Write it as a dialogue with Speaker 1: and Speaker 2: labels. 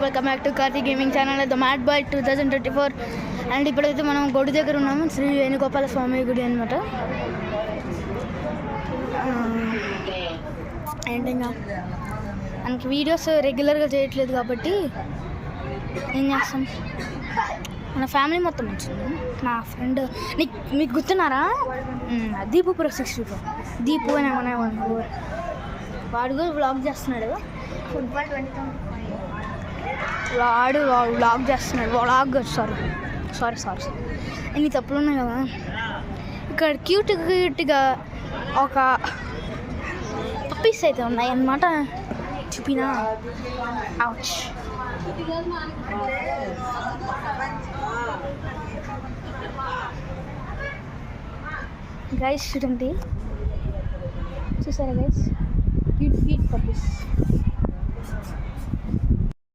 Speaker 1: Welcome back to Karthi gaming channel the mad boy 2024. And ఇప్పుడైతే మనం గుడి దగ్గర ఉన్నాము, శ్రీ వేణుగోపాల స్వామి గుడి అనమాట. అండ్ ఇంకా మనకి వీడియోస్ రెగ్యులర్గా చేయట్లేదు కాబట్టి ఏం చేస్తాం, మన ఫ్యామిలీ మొత్తం వచ్చింది. నా ఫ్రెండ్ మీకు గుర్తున్నారా, దీపు ప్రో 64 దీపు అని ఏమన్నా వాడు కూడా వ్లాగ్ చేస్తున్నాడు. ఫుట్బాల్ 20 వాడు వ్లాగ్ చేస్తున్నాడు. వ్లాగ్ సారీ ఇన్ని తప్పులు ఉన్నాయి కదా. ఇక్కడ క్యూట్గా ఒక పప్పీస్ అయితే ఉన్నాయి అన్నమాట. చూపినా అవుచ్. గైస్ చూడండి, చూసారా గైస్, క్యూట్ పప్పీస్.